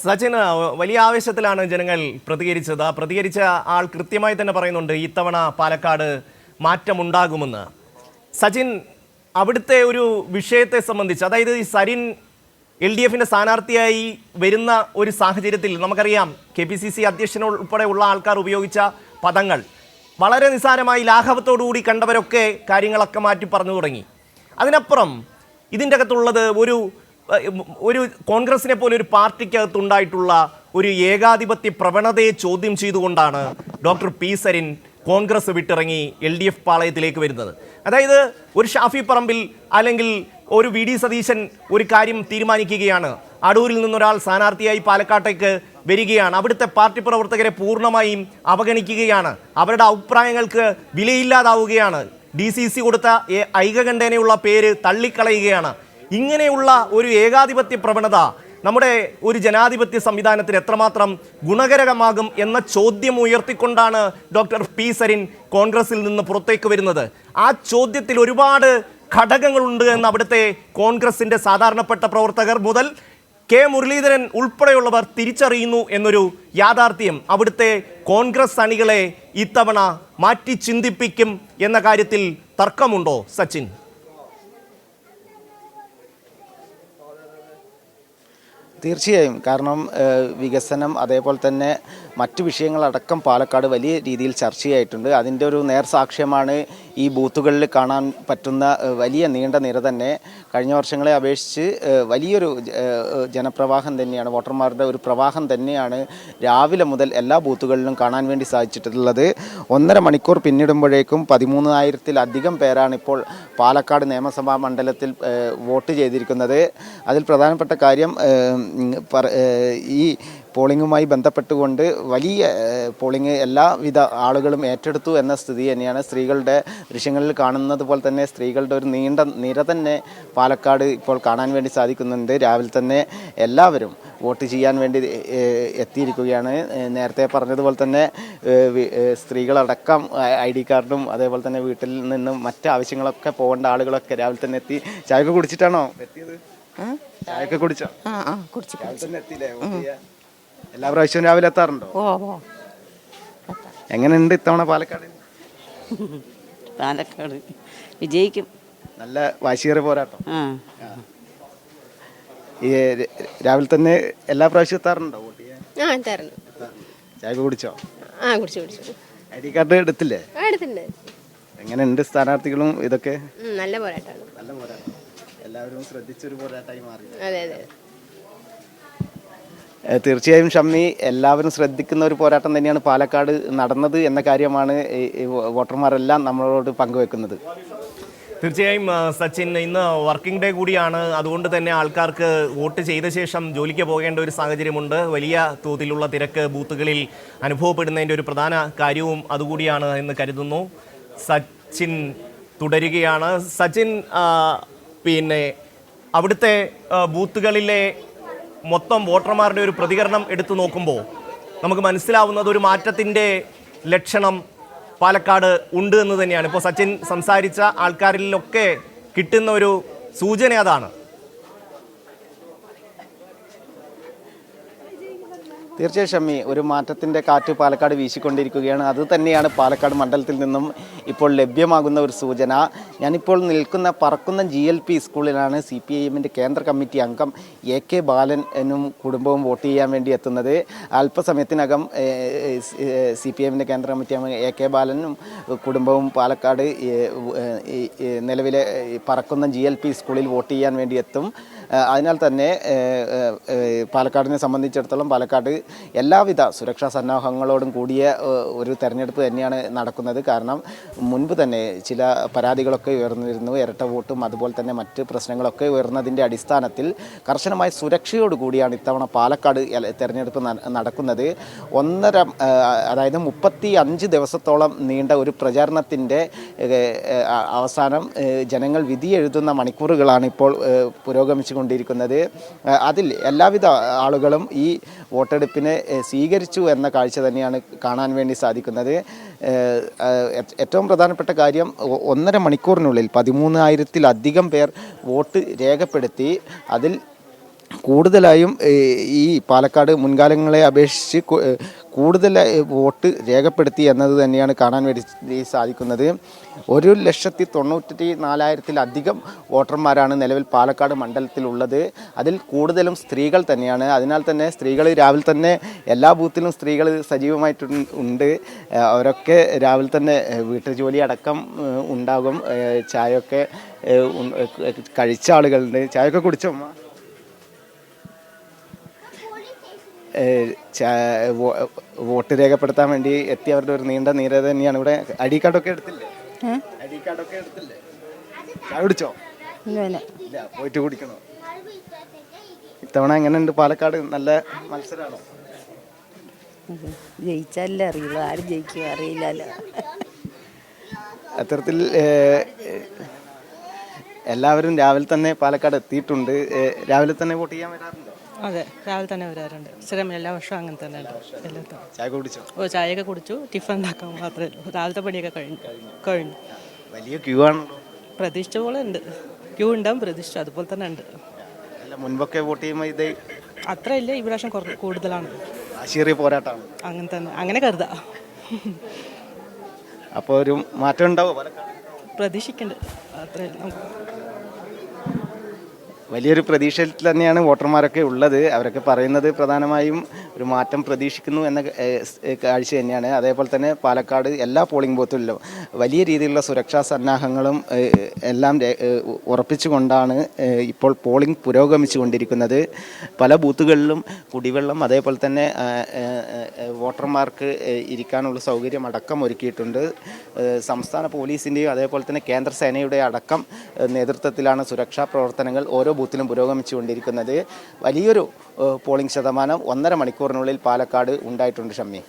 സച്ചിൻ, വലിയ ആവേശത്തിലാണ് ജനങ്ങൾ പ്രതികരിച്ചത്. പ്രതികരിച്ച ആൾ കൃത്യമായി തന്നെ പറയുന്നുണ്ട് ഇത്തവണ പാലക്കാട് മാറ്റമുണ്ടാകുമെന്ന്. സച്ചിൻ, അവിടുത്തെ ഒരു വിഷയത്തെ സംബന്ധിച്ച്, അതായത് ഈ സരിൻ LDFിൻ്റെ സ്ഥാനാർത്ഥിയായി വരുന്ന ഒരു സാഹചര്യത്തിൽ നമുക്കറിയാം KPCC അധ്യക്ഷനുൾപ്പെടെയുള്ള ആൾക്കാർ ഉപയോഗിച്ച പദങ്ങൾ വളരെ നിസ്സാരമായി ലാഘവത്തോടുകൂടി കണ്ടവരൊക്കെ കാര്യങ്ങളൊക്കെ മാറ്റി പറഞ്ഞു തുടങ്ങി. അതിനപ്പുറം ഇതിൻ്റെ അകത്തുള്ളത് ഒരു കോൺഗ്രസിനെ പോലെ ഒരു പാർട്ടിക്കകത്തുണ്ടായിട്ടുള്ള ഒരു ഏകാധിപത്യ പ്രവണതയെ ചോദ്യം ചെയ്തുകൊണ്ടാണ് ഡോക്ടർ പി സരിൻ കോൺഗ്രസ് വിട്ടിറങ്ങി LDF പാളയത്തിലേക്ക് വരുന്നത്. അതായത് ഒരു ഷാഫി പറമ്പിൽ അല്ലെങ്കിൽ ഒരു VD സതീശൻ ഒരു കാര്യം തീരുമാനിക്കുകയാണ്, അടൂരിൽ നിന്നൊരാൾ സ്ഥാനാർത്ഥിയായി പാലക്കാട്ടേക്ക് വരികയാണ്, അവിടുത്തെ പാർട്ടി പ്രവർത്തകരെ പൂർണ്ണമായും അവഗണിക്കുകയാണ്, അവരുടെ അഭിപ്രായങ്ങൾക്ക് വിലയില്ലാതാവുകയാണ്, DCC കൊടുത്ത ഐകകണ്ഠേനയുള്ള പേര് തള്ളിക്കളയുകയാണ്. ഇങ്ങനെയുള്ള ഒരു ഏകാധിപത്യ പ്രവണത നമ്മുടെ ഒരു ജനാധിപത്യ സംവിധാനത്തിന് എത്രമാത്രം ഗുണകരമാകും എന്ന ചോദ്യം ഉയർത്തിക്കൊണ്ടാണ് ഡോക്ടർ പി സരിൻ കോൺഗ്രസിൽ നിന്ന് പുറത്തേക്ക് വരുന്നത്. ആ ചോദ്യത്തിൽ ഒരുപാട് ഘടകങ്ങളുണ്ട് എന്ന് അവിടുത്തെ കോൺഗ്രസിൻ്റെ സാധാരണപ്പെട്ട പ്രവർത്തകർ മുതൽ കെ മുരളീധരൻ ഉൾപ്പെടെയുള്ളവർ തിരിച്ചറിയുന്നു എന്നൊരു യാഥാർത്ഥ്യം അവിടുത്തെ കോൺഗ്രസ് അണികളെ ഇത്തവണ മാറ്റി ചിന്തിപ്പിക്കും എന്ന കാര്യത്തിൽ തർക്കമുണ്ടോ സച്ചിൻ? തീർച്ചയായും. കാരണം വികസനം അതേപോലെ തന്നെ മറ്റു വിഷയങ്ങളടക്കം പാലക്കാട് വലിയ രീതിയിൽ ചർച്ചയായിട്ടുണ്ട്. അതിൻ്റെ ഒരു നേർസാക്ഷ്യമാണ് ഈ ബൂത്തുകളിൽ കാണാൻ പറ്റുന്ന വലിയ നീണ്ട നിര തന്നെ. കഴിഞ്ഞ വർഷങ്ങളെ അപേക്ഷിച്ച് വലിയൊരു ജനപ്രവാഹം തന്നെയാണ്, വോട്ടർമാരുടെ ഒരു പ്രവാഹം തന്നെയാണ് രാവിലെ മുതൽ എല്ലാ ബൂത്തുകളിലും കാണാൻ വേണ്ടി സാധിച്ചിട്ടുള്ളത്. 1.5 മണിക്കൂർ പിന്നിടുമ്പോഴേക്കും 13,000-ലധികം പേരാണ് ഇപ്പോൾ പാലക്കാട് നിയമസഭാ മണ്ഡലത്തിൽ വോട്ട് ചെയ്തിരിക്കുന്നത്. അതിൽ പ്രധാനപ്പെട്ട കാര്യം ഈ പോളിംഗുമായി ബന്ധപ്പെട്ടുകൊണ്ട് വലിയ പോളിംഗ് എല്ലാവിധ ആളുകളും ഏറ്റെടുത്തു എന്ന സ്ഥിതി തന്നെയാണ്. സ്ത്രീകളുടെ ദൃശ്യങ്ങളിൽ കാണുന്നത് പോലെ തന്നെ സ്ത്രീകളുടെ ഒരു നീണ്ട നിര തന്നെ പാലക്കാട് ഇപ്പോൾ കാണാൻ വേണ്ടി സാധിക്കുന്നുണ്ട്. രാവിലെ തന്നെ എല്ലാവരും വോട്ട് ചെയ്യാൻ വേണ്ടി എത്തിയിരിക്കുകയാണ്. നേരത്തെ പറഞ്ഞതുപോലെ തന്നെ സ്ത്രീകളടക്കം ID കാർഡും അതേപോലെ തന്നെ വീട്ടിൽ നിന്നും മറ്റ് ആവശ്യങ്ങളൊക്കെ പോകേണ്ട ആളുകളൊക്കെ രാവിലെ തന്നെ എത്തി. ചായയൊക്കെ കുടിച്ചിട്ടാണോ എത്തിയത്? ചായയൊക്കെ കുടിച്ചോ? രാവിലെ തന്നെ എത്തിയില്ലേ? എല്ലാ പ്രാവശ്യവും രാവിലെ എത്താറുണ്ടോ? എങ്ങനെയുണ്ട് ഇത്തവണ പാലക്കാട്? പാലക്കാട് വിജയിക്കും. നല്ല വാശിയേറിയ പോരാട്ടം. ഈ രാവിലെ തന്നെ എല്ലാ പ്രാവശ്യവും എത്താറുണ്ടോ വോട്ട് ചെയ്യാൻ? ചായ കുടിച്ചോ? ID കാർഡ് എടുത്തില്ലേ? എങ്ങനെയുണ്ട് സ്ഥാനാർത്ഥികളും ഇതൊക്കെ? നല്ല പോരാട്ടമാണ്. എല്ലാവരും ശ്രദ്ധിച്ചൊരു പോരാട്ടമായി മാറി. അതെ. തീർച്ചയായും ഷമ്മി, എല്ലാവരും ശ്രദ്ധിക്കുന്ന ഒരു പോരാട്ടം തന്നെയാണ് പാലക്കാട് നടന്നത് എന്ന കാര്യമാണ് വോട്ടർമാരെല്ലാം നമ്മളോട് പങ്കുവെക്കുന്നത്. തീർച്ചയായും സച്ചിൻ, ഇന്ന് വർക്കിംഗ് ഡേ കൂടിയാണ്. അതുകൊണ്ട് തന്നെ ആൾക്കാർക്ക് വോട്ട് ചെയ്ത ശേഷം ജോലിക്ക് പോകേണ്ട ഒരു സാഹചര്യമുണ്ട്. വലിയ തോതിലുള്ള തിരക്ക് ബൂത്തുകളിൽ അനുഭവപ്പെടുന്നതിൻ്റെ ഒരു പ്രധാന കാര്യവും അതുകൂടിയാണ് എന്ന് കരുതുന്നു. സച്ചിൻ തുടരുകയാണ്. സച്ചിൻ, പിന്നെ അവിടുത്തെ ബൂത്തുകളിലെ മൊത്തം വോട്ടർമാരുടെ ഒരു പ്രതികരണം എടുത്തു നോക്കുമ്പോൾ നമുക്ക് മനസ്സിലാവുന്നത് ഒരു മാറ്റത്തിൻ്റെ ലക്ഷണം പാലക്കാട് ഉണ്ട് എന്ന് തന്നെയാണ്. ഇപ്പോൾ സച്ചിൻ സംസാരിച്ച ആൾക്കാരിലൊക്കെ കിട്ടുന്ന ഒരു സൂചന അതാണ്. തീർച്ചയായും ഷമ്മി, ഒരു മാറ്റത്തിൻ്റെ കാറ്റ് പാലക്കാട് വീശിക്കൊണ്ടിരിക്കുകയാണ്. അത് തന്നെയാണ് പാലക്കാട് മണ്ഡലത്തിൽ നിന്നും ഇപ്പോൾ ലഭ്യമാകുന്ന ഒരു സൂചന. ഞാനിപ്പോൾ നിൽക്കുന്ന പറക്കുന്ന GLP സ്കൂളിലാണ് CPIMൻ്റെ കേന്ദ്ര കമ്മിറ്റി അംഗം AK ബാലനും കുടുംബവും വോട്ട് ചെയ്യാൻ വേണ്ടി എത്തുന്നത്. അല്പസമയത്തിനകം CPIMൻ്റെ കേന്ദ്ര കമ്മിറ്റി അംഗം AK ബാലനും കുടുംബവും പാലക്കാട് നിലവിലെ പറക്കുന്ന GLP സ്കൂളിൽ വോട്ട് ചെയ്യാൻ വേണ്ടി എത്തും. അതിനാൽ തന്നെ പാലക്കാടിനെ സംബന്ധിച്ചിടത്തോളം പാലക്കാട് എല്ലാവിധ സുരക്ഷാ സന്നാഹങ്ങളോടും കൂടിയ ഒരു തെരഞ്ഞെടുപ്പ് തന്നെയാണ് നടക്കുന്നത്. കാരണം മുൻപ് തന്നെ ചില പരാതികളൊക്കെ ഉയർന്നിരുന്നു. ഇരട്ട വോട്ടും അതുപോലെ തന്നെ മറ്റ് പ്രശ്നങ്ങളൊക്കെ ഉയർന്നതിൻ്റെ അടിസ്ഥാനത്തിൽ കർശനമായ സുരക്ഷയോടുകൂടിയാണ് ഇത്തവണ പാലക്കാട് തെരഞ്ഞെടുപ്പ് നടക്കുന്നത്. അതായത് 35 ദിവസത്തോളം നീണ്ട ഒരു പ്രചാരണത്തിൻ്റെ അവസാനം ജനങ്ങൾ വിധിയെഴുതുന്ന മണിക്കൂറുകളാണ് ഇപ്പോൾ പുരോഗമിച്ചുകൊണ്ടിരിക്കുന്നത്. അതിൽ എല്ലാവിധ ആളുകളും ഈ വോട്ടെടുപ്പിനെ സ്വീകരിച്ചു എന്ന കാഴ്ച തന്നെയാണ് കാണാൻ വേണ്ടി സാധിക്കുന്നത്. ഏറ്റവും പ്രധാനപ്പെട്ട കാര്യം 1.5 മണിക്കൂറിനുള്ളിൽ 13,000-ലധികം പേർ വോട്ട് രേഖപ്പെടുത്തി. അതിൽ കൂടുതലായും ഈ പാലക്കാട് മുൻകാലങ്ങളെ അപേക്ഷിച്ച് കൂടുതൽ വോട്ട് രേഖപ്പെടുത്തി എന്നത് തന്നെയാണ് കാണാൻ വേണ്ടി സാധിക്കുന്നത്. 1,94,000-ലധികം വോട്ടർമാരാണ് നിലവിൽ പാലക്കാട് മണ്ഡലത്തിലുള്ളത്. അതിൽ കൂടുതലും സ്ത്രീകൾ തന്നെയാണ്. അതിനാൽ തന്നെ സ്ത്രീകൾ രാവിലെ തന്നെ എല്ലാ ബൂത്തിലും സ്ത്രീകൾ സജീവമായിട്ടുണ്ട്. അവരൊക്കെ രാവിലെ തന്നെ വീട്ടുജോലി അടക്കം ഉണ്ടാകും. ചായയൊക്കെ കഴിച്ച ആളുകളുണ്ട്. ചായയൊക്കെ കുടിച്ചോ അമ്മ? വോട്ട് രേഖപ്പെടുത്താൻ വേണ്ടി എത്തിയവരുടെ ഒരു നീണ്ട നിര തന്നെയാണ് ഇവിടെ. ഐ ഡി കാർഡൊക്കെ എടുത്തില്ലേ? ചായ കുടിച്ചോ? ഇല്ല, പോയിട്ട് കുടിക്കണോ? ഇത്തവണ എങ്ങനെയുണ്ട് പാലക്കാട്? നല്ല മത്സരമാണോ? ജയിച്ചാലേ അറിയുള്ളൂ, ആരും ജയിക്കുക അറിയില്ലല്ലോ. അത്തരത്തിൽ എല്ലാവരും രാവിലെ തന്നെ പാലക്കാട് എത്തിയിട്ടുണ്ട്. രാവിലെ തന്നെ വോട്ട് ചെയ്യാൻ വരാറുണ്ടോ? അതെ, രാവിലെ തന്നെ വരാറുണ്ട്. സ്ഥിരം എല്ലാ വർഷവും അങ്ങനെ തന്നെ ഉണ്ട്. എല്ലാത്തും ചായ കുടിച്ചോ? ചായയൊക്കെ കുടിച്ചു. ടിഫിൻ ഉണ്ടാക്കാൻ മാത്രമേ ഉള്ളൂ. രാവിലത്തെ പണിയൊക്കെ കഴിഞ്ഞു. വലിയ ക്യൂ ആണല്ലോ. പ്രതീക്ഷിച്ച പോലെ ഉണ്ട്. ക്യൂ ഉണ്ടാവും, പ്രതീക്ഷിച്ചു അതുപോലെ തന്നെ ഉണ്ട്. അല്ല, മുൻപൊക്കെ വോട്ട് ചെയ്യുമ്പോൾ ഇത് അത്ര ഇല്ല, ഈ പ്രാവശ്യം കൂടുതലാണ്. ആശീറിയ പോരാട്ടമാണ്. അങ്ങനെ തന്നെ, അങ്ങനെ കരുതാം. അപ്പോൾ ഒരു മാറ്റം ഉണ്ടാവും പാലക്കാട്? പ്രതീക്ഷിക്കുന്നുണ്ട്. അത്രയല്ല നമുക്ക്. വലിയൊരു പ്രതീക്ഷയിൽ തന്നെയാണ് വോട്ടർമാരൊക്കെ ഉള്ളത്. അവരൊക്കെ പറയുന്നത് പ്രധാനമായും ഒരു മാറ്റം പ്രതീക്ഷിക്കുന്നു എന്ന കാഴ്ച തന്നെയാണ്. അതേപോലെ തന്നെ പാലക്കാട് എല്ലാ പോളിംഗ് ബൂത്തുകളിലും വലിയ രീതിയിലുള്ള സുരക്ഷാ സന്നാഹങ്ങളും എല്ലാം ഉറപ്പിച്ചുകൊണ്ടാണ് ഇപ്പോൾ പോളിംഗ് പുരോഗമിച്ചുകൊണ്ടിരിക്കുന്നത്. പല ബൂത്തുകളിലും കുടിവെള്ളം, അതേപോലെ തന്നെ വോട്ടർമാർക്ക് ഇരിക്കാനുള്ള സൗകര്യം അടക്കം ഒരുക്കിയിട്ടുണ്ട്. സംസ്ഥാന പോലീസിൻ്റെയും അതേപോലെ തന്നെ കേന്ദ്ര സേനയുടെ അടക്കം നേതൃത്വത്തിലാണ് സുരക്ഷാ പ്രവർത്തനങ്ങൾ ഓരോ ബൂത്തിലും പുരോഗമിച്ചുകൊണ്ടിരിക്കുന്നത്. വലിയൊരു പോളിംഗ് ശതമാനം 1.5 മണിക്കൂറിനുള്ളിൽ പാലക്കാട് ഉണ്ടായിട്ടുണ്ട് ഷമ്മി.